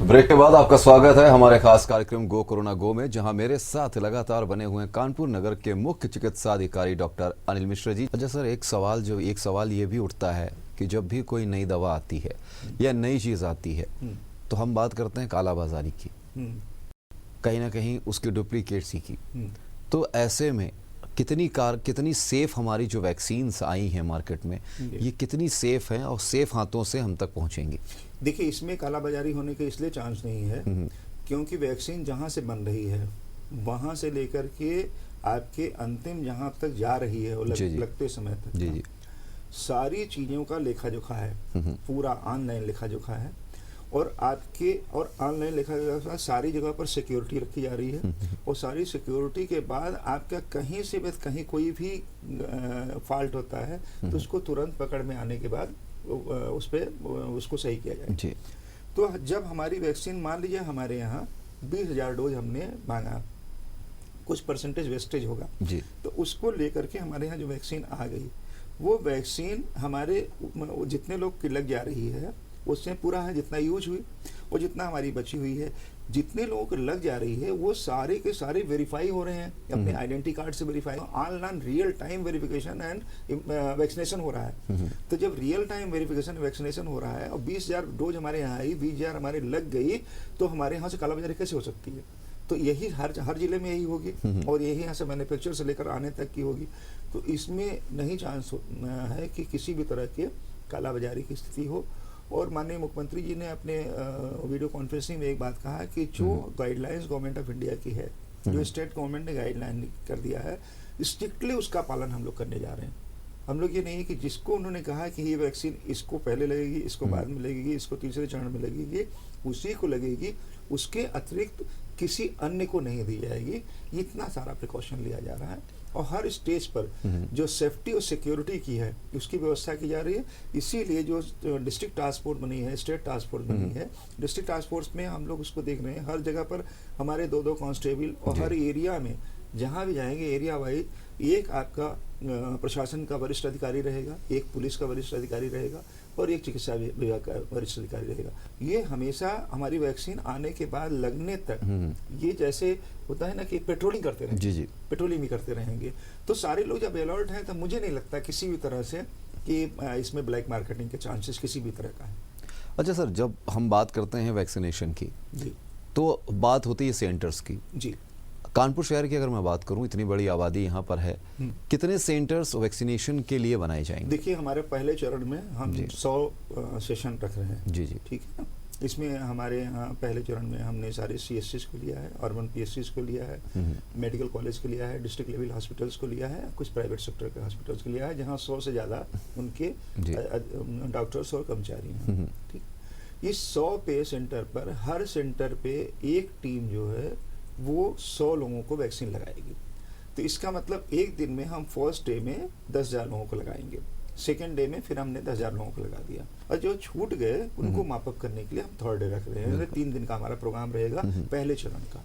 Break के बाद आपका स्वागत है हमारे खास कार्यक्रम गो कोरोना गो में, जहां मेरे साथ लगातार बने हुए हैं कानपुर नगर के मुख्य चिकित्सा अधिकारी डॉक्टर अनिल मिश्र जी। अच्छा सर, एक सवाल ये भी उठता है कि जब भी कोई नई दवा आती है या नई चीज आती है तो हम बात करते हैं कालाबाजारी की, कहीं ना कहीं उसके डुप्लीकेट्स की। तो ऐसे में कितनी सेफ हमारी जो वैक्सीन्स आई हैं मार्केट में, ये कितनी सेफ हैं और सेफ हाथों से हम तक पहुंचेंगी? देखिए, इसमें कालाबाजारी होने के इसलिए चांस नहीं है क्योंकि वैक्सीन जहां से बन रही है वहां से लेकर के आपके अंतिम जहां तक जा रही है लगते समय तक जी सारी चीजों का लेखा जोखा है, पूरा ऑनलाइन लेखा जोखा है। और ऑनलाइन लेखा जोखा सारी जगह पर सिक्योरिटी रखी जा रही है और सारी सिक्योरिटी के बाद आपका कहीं से भी कहीं कोई भी फॉल्ट होता है तो उसको तुरंत पकड़ में आने के बाद उसको सही किया जाए जी। तो जब हमारी वैक्सीन, मान लीजिए हमारे यहाँ 20,000 डोज हमने मांगा, कुछ परसेंटेज वेस्टेज होगा जी, तो उसको लेकर के हमारे यहाँ जो वैक्सीन आ गई, वो वैक्सीन हमारे जितने लोग की लग जा रही है उससे पूरा है जितना यूज हुई और जितना हमारी बची हुई है, जितने लोगों को लग जा रही है वो सारे के सारे वेरीफाई हो रहे हैं, अपने आइडेंटिटी कार्ड से verify, online real time verification and vaccination हो रहा है। तो जब रियल टाइम वेरिफिकेशन वैक्सीनेशन हो रहा है और 20,000 डोज हमारे यहाँ आई, 20,000 हमारे लग गई, तो हमारे यहाँ से कालाबाजारी कैसे हो सकती है? तो यही हर जिले में यही होगी और यही यहाँ से मैन्युफैक्चर से लेकर आने तक की होगी। तो इसमें नहीं चांस है कि किसी भी तरह के कालाबाजारी की स्थिति हो। और माननीय मुख्यमंत्री जी ने अपने वीडियो कॉन्फ्रेंसिंग में एक बात कहा कि जो गाइडलाइंस गवर्नमेंट ऑफ इंडिया की है, जो स्टेट गवर्नमेंट ने गाइडलाइन कर दिया है, स्ट्रिक्टली उसका पालन हम लोग करने जा रहे हैं। हम लोग ये नहीं कि जिसको उन्होंने कहा कि ये वैक्सीन इसको पहले लगेगी, इसको बाद में लगेगी, इसको तीसरे चरण में लगेगी, उसी को लगेगी, उसके अतिरिक्त किसी अन्य को नहीं दी जाएगी। इतना सारा प्रिकॉशन लिया जा रहा है और हर स्टेज पर जो सेफ्टी और सिक्योरिटी की है उसकी व्यवस्था की जा रही है। इसीलिए जो डिस्ट्रिक्ट टास्क फोर्स बनी है, स्टेट टास्क फोर्स बनी है, डिस्ट्रिक्ट टास्क फोर्स में हम लोग उसको देख रहे हैं, हर जगह पर हमारे 2-2 कांस्टेबल और हर एरिया में जहाँ भी जाएंगे एरिया वाइज एक आपका प्रशासन का वरिष्ठ अधिकारी रहेगा, एक पुलिस का वरिष्ठ अधिकारी रहेगा और एक चिकित्सा विभाग का वरिष्ठ अधिकारी रहेगा। ये हमेशा हमारी वैक्सीन आने के बाद लगने तक ये जैसे होता है ना कि पेट्रोलिंग करते रहेंगे, जी पेट्रोलिंग भी करते रहेंगे। तो सारे लोग जब अलर्ट हैं तो मुझे नहीं लगता किसी भी तरह से कि इसमें ब्लैक मार्केटिंग के चांसेस किसी भी तरह का है। अच्छा सर, जब हम बात करते हैं वैक्सीनेशन की जी, तो बात होती है सेंटर्स की जी। कानपुर शहर की अगर मैं बात करूं, इतनी बड़ी आबादी यहाँ पर है, कितने सेंटर्स वैक्सीनेशन के लिए बनाए जाएंगे? देखिए, हमारे पहले चरण में हम 100 सेशन रख रहे हैं जी, ठीक है ना। इसमें हमारे यहाँ पहले चरण में हमने सारे CSCs को लिया है, अर्बन PSCs को लिया है, मेडिकल कॉलेज को लिया है, डिस्ट्रिक्ट लेवल हॉस्पिटल्स को लिया है, कुछ प्राइवेट सेक्टर के हॉस्पिटल्स को लिया है, जहाँ 100 से ज़्यादा उनके डॉक्टर्स और कर्मचारी हैं। ठीक, इस 100 पे सेंटर पर, हर सेंटर पे एक टीम जो है वो 100 लोगों को वैक्सीन लगाएगी। तो इसका मतलब एक दिन में हम फर्स्ट डे में 10,000 लोगों को लगाएंगे, सेकेंड डे में फिर हमने 10,000 लोगों को लगा दिया और जो छूट गए उनको मापअप करने के लिए हम थर्ड डे रख रहे हैं। 3 दिन का हमारा प्रोग्राम रहेगा पहले चरण का।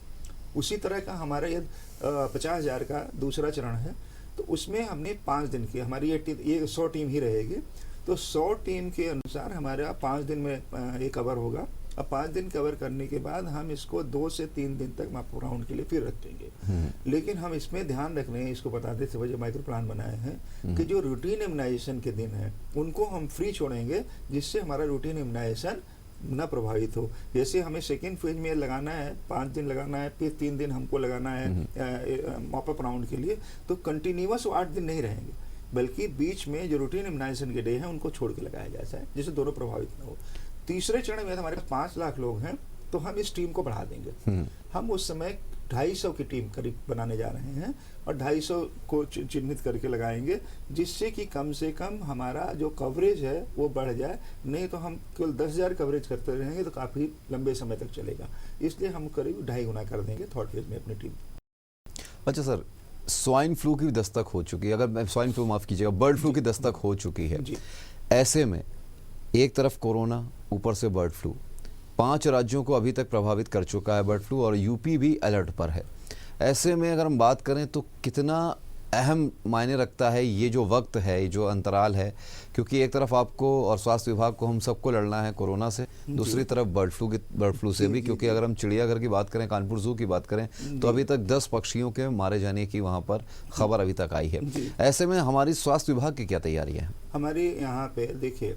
उसी तरह का हमारा ये 50,000 का दूसरा चरण है, तो उसमें हमने 5 दिन की, हमारी ये 100 टीम ही रहेगी, तो 100 टीम के अनुसार हमारा 5 दिन में ये कवर होगा। अब 5 दिन कवर करने के बाद हम इसको 2 से 3 दिन तक माप राउंड के लिए फिर रखेंगे। लेकिन हम इसमें ध्यान रख रहे हैं, इसको बताते समय जो माइक्रो प्लान बनाए हैं कि जो रूटीन इम्यूनाइजेशन के दिन है उनको हम फ्री छोड़ेंगे, जिससे हमारा रूटीन इम्यूनाइजेशन न प्रभावित हो। जैसे हमें सेकेंड फेज में लगाना है, 5 दिन लगाना है, फिर 3 दिन हमको लगाना है मॉपअप राउंड के लिए, तो कंटिन्यूअस 8 दिन नहीं रहेंगे, बल्कि बीच में जो रूटीन इम्यूनाइजेशन के डे हैं उनको छोड़ के लगाया जाता है, जिससे दोनों प्रभावित न हो। तीसरे चरण में हमारे पास 5 लाख लोग हैं, तो हम इस टीम को बढ़ा देंगे। हम उस समय 250 की टीम करीब बनाने जा रहे हैं और 250 को चिन्हित करके लगाएंगे, जिससे कि कम से कम हमारा जो कवरेज है वो बढ़ जाए। नहीं तो हम केवल 10,000 कवरेज करते रहेंगे तो काफ़ी लंबे समय तक चलेगा। इसलिए हम करीब 2.5 गुना कर देंगे थर्ड फेज में अपनी टीम। अच्छा सर, स्वाइन फ्लू की दस्तक हो चुकी है, अगर स्वाइन फ्लू माफ कीजिएगा, बर्ड फ्लू की दस्तक हो चुकी है जी। ऐसे में एक तरफ कोरोना, ऊपर से बर्ड फ्लू, 5 राज्यों को अभी तक प्रभावित कर चुका है बर्ड फ्लू और यूपी भी अलर्ट पर है। ऐसे में अगर हम बात करें तो कितना अहम मायने रखता है ये जो वक्त है, ये जो अंतराल है, क्योंकि एक तरफ आपको और स्वास्थ्य विभाग को हम सबको लड़ना है कोरोना से, दूसरी तरफ बर्ड फ्लू से भी, क्योंकि अगर हम चिड़ियाघर की बात करें, कानपुर जू की बात करें, तो अभी तक 10 पक्षियों के मारे जाने की वहाँ पर खबर अभी तक आई है। ऐसे में हमारी स्वास्थ्य विभाग की क्या तैयारियाँ हैं? हमारे यहाँ पे देखिए,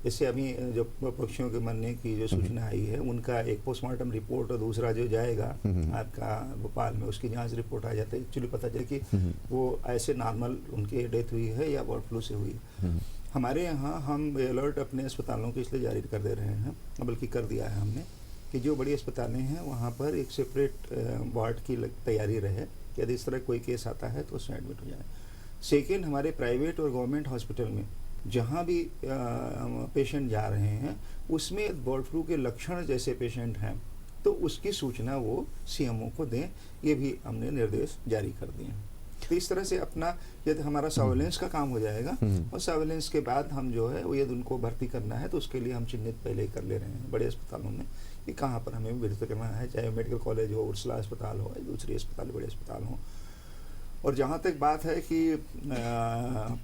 जैसे अभी जो पक्षियों के मरने की जो सूचना आई है, उनका एक पोस्टमार्टम रिपोर्ट और दूसरा जो जाएगा आपका भोपाल में, उसकी जांच रिपोर्ट आ जाती है, एक्चुअली पता चले कि वो ऐसे नॉर्मल उनकी डेथ हुई है या बर्ड फ्लू से हुई है। हमारे यहाँ हम अलर्ट अपने अस्पतालों के इसलिए जारी कर दे रहे हैं, बल्कि कर दिया है हमने, कि जो बड़ी अस्पतालें हैं वहाँ पर एक सेपरेट वार्ड की तैयारी रहे, यदि इस तरह कोई केस आता है तो उसमें एडमिट हो जाए। सेकेंड, हमारे प्राइवेट और गवर्नमेंट हॉस्पिटल में जहाँ भी पेशेंट जा रहे हैं, उसमें बर्ड फ्लू के लक्षण जैसे पेशेंट हैं तो उसकी सूचना वो सीएमओ को दें, ये भी हमने निर्देश जारी कर दिए हैं। तो इस तरह से अपना यदि हमारा सर्वेलेंस का काम हो जाएगा, और सर्वेलेंस के बाद हम जो है वो यदि उनको भर्ती करना है तो उसके लिए हम चिन्हित पहले ही कर ले रहे हैं बड़े अस्पतालों में कि कहाँ पर हमें भर्ती करना है, चाहे मेडिकल कॉलेज हो, उर्सला अस्पताल हो, दूसरी अस्पताल, बड़े अस्पताल हो। और जहाँ तक बात है कि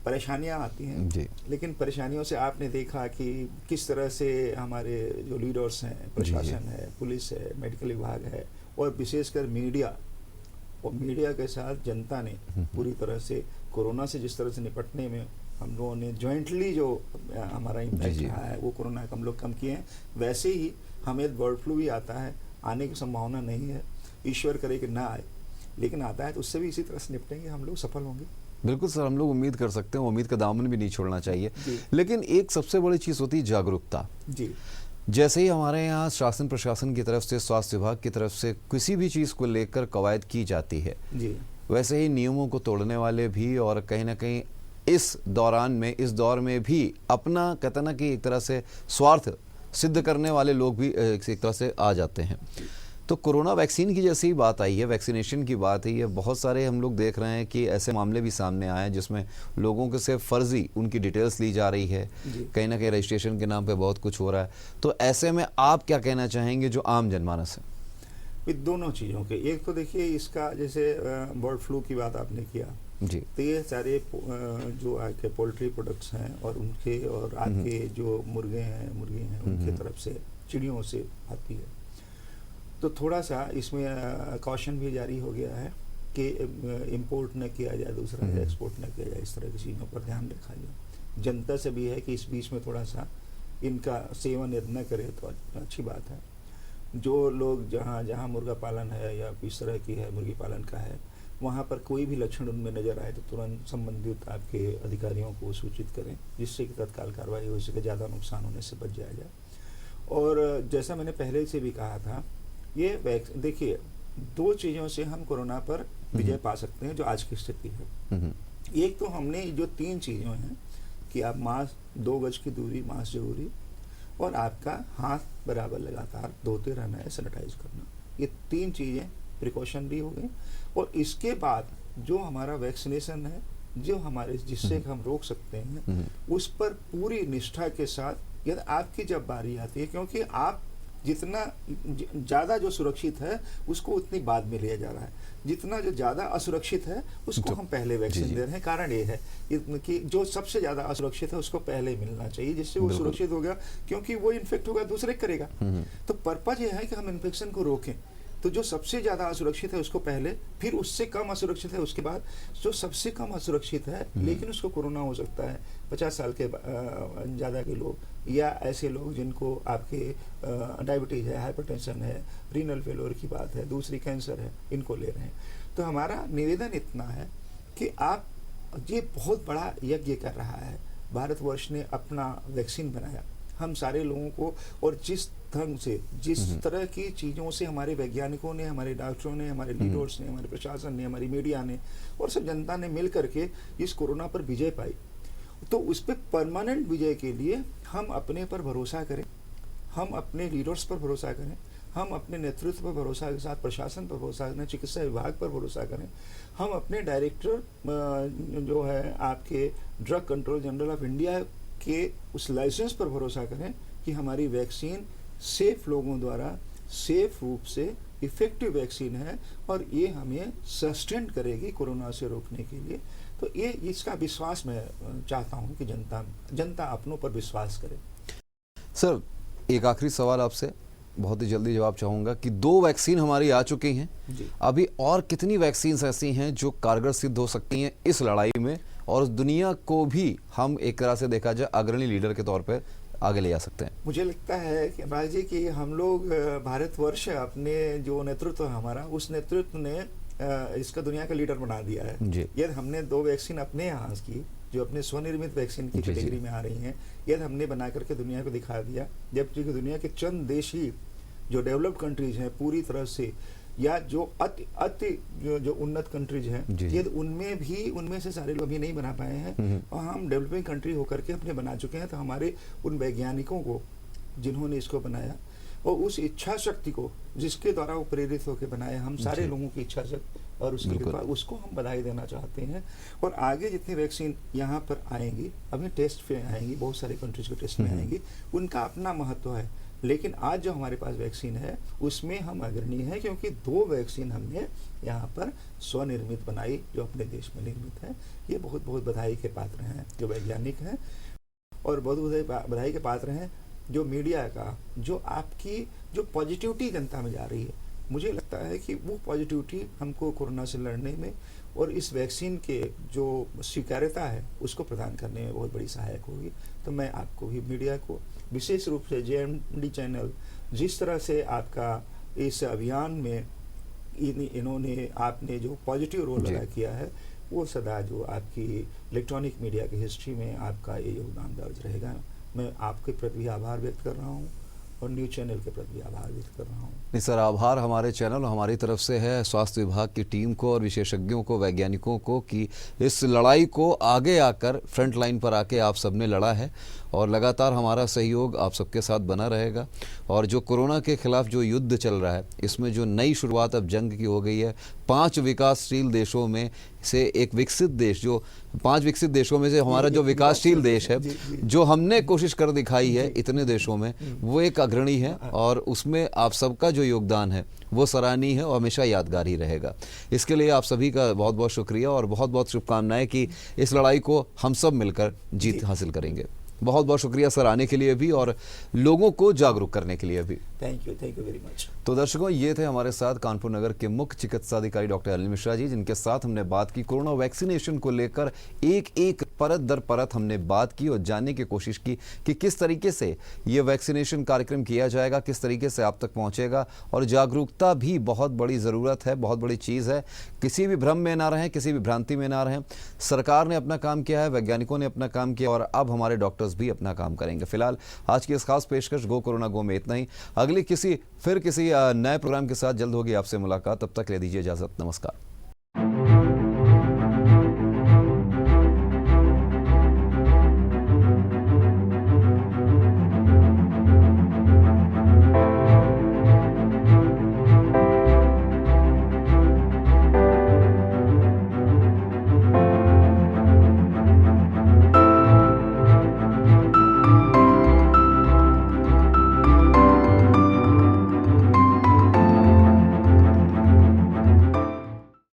परेशानियाँ आती हैं जी, लेकिन परेशानियों से आपने देखा कि किस तरह से हमारे जो लीडर्स हैं, प्रशासन है, पुलिस है, मेडिकल विभाग है, और विशेषकर मीडिया, और मीडिया के साथ जनता ने पूरी तरह से कोरोना से जिस तरह से निपटने में हम लोगों ने जॉइंटली जो हमारा इम्पैक्ट रहा है वो कोरोना का हम लोग कम किए हैं। वैसे ही हमें बर्ड फ्लू भी आता है, आने की संभावना नहीं है, ईश्वर करे कि ना आए, लेकिन आता है तो उससे भी इसी तरह से निपटेंगे, हम लोग सफल होंगे। बिल्कुल सर, हम लोग उम्मीद कर सकते हैं, उम्मीद का दामन भी नहीं छोड़ना चाहिए। लेकिन एक सबसे बड़ी चीज़ होती है जागरूकता। जी, जैसे ही हमारे यहाँ शासन प्रशासन की तरफ से, स्वास्थ्य विभाग की तरफ से किसी भी चीज़ को लेकर कवायद की जाती है, जी, वैसे ही नियमों को तोड़ने वाले भी, और कहीं ना कहीं इस दौरान में, इस दौर में भी अपना कहते ना कि एक तरह से स्वार्थ सिद्ध करने वाले लोग भी एक तरह से आ जाते हैं। तो कोरोना वैक्सीन की जैसी ही बात आई है, वैक्सीनेशन की बात आई है, बहुत सारे हम लोग देख रहे हैं कि ऐसे मामले भी सामने आए हैं जिसमें लोगों के से फर्जी उनकी डिटेल्स ली जा रही है, कहीं ना कहीं रजिस्ट्रेशन के नाम पे बहुत कुछ हो रहा है। तो ऐसे में आप क्या कहना चाहेंगे जो आम जनमानस है? दोनों चीज़ों के, एक तो देखिए इसका जैसे बर्ड फ्लू की बात आपने किया जी, तो ये सारे जो आपके पोल्ट्री प्रोडक्ट्स हैं और उनके और आपके जो मुर्गी हैं उनके तरफ से, चिड़ियों से आती है, तो थोड़ा सा इसमें कॉशन भी जारी हो गया है कि इंपोर्ट न किया जाए, दूसरा एक्सपोर्ट न किया जाए, इस तरह की चीज़ों पर ध्यान रखा जाए। जनता से भी है कि इस बीच में थोड़ा सा इनका सेवन यदि न करे तो अच्छी बात है। जो लोग जहाँ जहाँ मुर्गा पालन है या इस तरह की है, मुर्गी पालन का है, वहाँ पर कोई भी लक्षण उनमें नज़र आए तो तुरंत संबंधित आपके अधिकारियों को सूचित करें, जिससे कि तत्काल कार्रवाई हो सके, ज़्यादा नुकसान होने से बच जाया जाए। और जैसा मैंने पहले से भी कहा था, ये देखिए, दो चीज़ों से हम कोरोना पर विजय पा सकते हैं जो आज की स्थिति है। एक तो हमने जो 3 चीज़ें हैं कि आप मास्क, 2 गज की दूरी, मास्क जरूरी, और आपका हाथ बराबर लगातार धोते रहना है, सैनिटाइज करना, ये 3 चीज़ें प्रिकॉशनरी हो गई। और इसके बाद जो हमारा वैक्सीनेशन है, जो हमारे जिससे हम रोक सकते हैं, उस पर पूरी निष्ठा के साथ यदि आपकी जब बारी आती है, क्योंकि आप जितना ज़्यादा जो सुरक्षित है उसको उतनी बाद में लिया जा रहा है, जितना जो ज़्यादा असुरक्षित है उसको हम पहले वैक्सीन दे रहे हैं। कारण ये है कि जो सबसे ज़्यादा असुरक्षित है उसको पहले मिलना चाहिए, जिससे वो सुरक्षित होगा, क्योंकि वो इन्फेक्ट होगा दूसरे करेगा। तो पर्पज ये है कि हम इन्फेक्शन को रोकें। तो जो सबसे ज़्यादा असुरक्षित है उसको पहले, फिर उससे कम असुरक्षित है उसके बाद, जो सबसे कम असुरक्षित है लेकिन उसको कोरोना हो सकता है, 50 साल के ज़्यादा के लोग, या ऐसे लोग जिनको आपके डायबिटीज़ है, हाइपरटेंशन है, रीनल फेलोर की बात है, दूसरी कैंसर है, इनको ले रहे हैं। तो हमारा निवेदन इतना है कि आप, ये बहुत बड़ा यज्ञ कर रहा है भारतवर्ष ने, अपना वैक्सीन बनाया हम सारे लोगों को, और जिस ढंग से, जिस तरह की चीज़ों से हमारे वैज्ञानिकों ने, हमारे डॉक्टरों ने, हमारे लीडर्स ने, हमारे प्रशासन ने, हमारी मीडिया ने और सब जनता ने मिल करके इस कोरोना पर विजय पाई, तो उस पर परमानेंट विजय के लिए हम अपने पर भरोसा करें, हम अपने लीडर्स पर भरोसा करें, हम अपने नेतृत्व पर भरोसा के साथ प्रशासन पर भरोसा करें, चिकित्सा विभाग पर भरोसा करें, हम अपने डायरेक्टर जो है आपके drug control general of India के उस लाइसेंस पर भरोसा करें कि हमारी वैक्सीन सेफ लोगों द्वारा सेफ रूप से इफेक्टिव वैक्सीन है और ये हमें सस्टेन करेगी कोरोना से रोकने के लिए। तो ये इसका विश्वास मैं चाहता हूँ कि जनता अपनों पर विश्वास करे। सर, एक आखिरी सवाल आपसे, बहुत ही जल्दी जवाब चाहूँगा कि 2 वैक्सीन हमारी आ चुकी हैं, अभी और कितनी वैक्सीन ऐसी हैं जो कारगर सिद्ध हो सकती हैं इस लड़ाई में, और दुनिया को भी हम एक तरह से देखा जाए अग्रणी लीडर के तौर पे आगे ले जा सकते हैं? मुझे लगता है कि राज जी कि हम लोग भारतवर्ष अपने जो नेतृत्व है हमारा, उस नेतृत्व ने इसका दुनिया का लीडर बना दिया है। यदि हमने 2 वैक्सीन अपने यहाँ की, जो अपने स्वनिर्मित वैक्सीन की कैटेगरी में आ रही हैं, यदि हमने बना करके दुनिया को दिखा दिया, जबकि दुनिया के चंद देश ही जो डेवलप्ड कंट्रीज हैं पूरी तरह से, या जो अति जो उन्नत कंट्रीज हैं, यदि उनमें से सारे लोग अभी नहीं बना पाए हैं और हम डेवलपिंग कंट्री होकर के अपने बना चुके हैं, तो हमारे उन वैज्ञानिकों को जिन्होंने इसको बनाया और उस इच्छा शक्ति को जिसके द्वारा वो प्रेरित होकर बनाया, हम सारे लोगों की इच्छा शक्ति और उसकी कृपा, उसको हम बधाई देना चाहते हैं। और आगे जितनी वैक्सीन यहाँ पर आएंगी, अभी टेस्ट पे आएंगी, बहुत सारे कंट्रीज के टेस्ट में आएंगी, उनका अपना महत्व है। लेकिन आज जो हमारे पास वैक्सीन है उसमें हम अग्रणी हैं, क्योंकि 2 वैक्सीन हमने यहाँ पर स्वनिर्मित बनाई, जो अपने देश में निर्मित है। ये बहुत बहुत बधाई के पात्र हैं जो वैज्ञानिक हैं, और बहुत बहुत बधाई के पात्र हैं जो मीडिया का, जो आपकी जो पॉजिटिविटी जनता में जा रही है। मुझे लगता है कि वो पॉजिटिविटी हमको कोरोना से लड़ने में और इस वैक्सीन के जो स्वीकार्यता है उसको प्रदान करने में बहुत बड़ी सहायक होगी। तो मैं आपको भी, मीडिया को, विशेष रूप से JMD चैनल, जिस तरह से आपका इस अभियान में इन्होंने आपने जो पॉजिटिव रोल अदा किया है, वो सदा जो आपकी इलेक्ट्रॉनिक मीडिया की हिस्ट्री में आपका ये योगदान दर्ज रहेगा। मैं आपके प्रति भी आभार व्यक्त कर रहा हूँ और न्यूज चैनल के प्रति भी आभार व्यक्त कर रहा हूँ। नहीं सर, आभार हमारे चैनल और हमारी तरफ से है स्वास्थ्य विभाग की टीम को और विशेषज्ञों को, वैज्ञानिकों को, कि इस लड़ाई को आगे आकर फ्रंट लाइन पर आके आप सबने लड़ा है और लगातार हमारा सहयोग आप सबके साथ बना रहेगा। और जो कोरोना के खिलाफ जो युद्ध चल रहा है, इसमें जो नई शुरुआत अब जंग की हो गई है, 5 विकासशील देशों में से एक विकसित देश, जो 5 विकसित देशों में से हमारा जो विकासशील देश है, जो हमने कोशिश कर दिखाई है इतने देशों में, वो एक अग्रणी है और उसमें आप सबका जो योगदान है वो सराहनीय है और हमेशा यादगार ही रहेगा। इसके लिए आप सभी का बहुत बहुत शुक्रिया और बहुत बहुत शुभकामनाएं कि इस लड़ाई को हम सब मिलकर जीत हासिल करेंगे। बहुत बहुत शुक्रिया सर आने के लिए भी और लोगों को जागरूक करने के लिए भी। Thank you very much. तो दर्शकों, ये थे हमारे साथ कानपुर नगर के मुख्य चिकित्साधिकारी डॉक्टर अनिल मिश्रा जी, जिनके साथ हमने बात की कोरोना वैक्सीनेशन को लेकर। एक एक परत दर परत हमने बात की और जानने की कोशिश की कि किस तरीके से ये वैक्सीनेशन कार्यक्रम किया जाएगा, किस तरीके से आप तक पहुंचेगा। और जागरूकता भी बहुत बड़ी ज़रूरत है, बहुत बड़ी चीज़ है। किसी भी भ्रम में ना रहें, किसी भी भ्रांति में ना रहें। सरकार ने अपना काम किया है, वैज्ञानिकों ने अपना काम किया और अब हमारे डॉक्टर्स भी अपना काम करेंगे। फिलहाल आज की इस खास पेशकश गो कोरोना गो में इतना ही। अगली किसी नए प्रोग्राम के साथ जल्द होगी आपसे मुलाकात। तब तक ले दीजिए इजाजत। नमस्कार।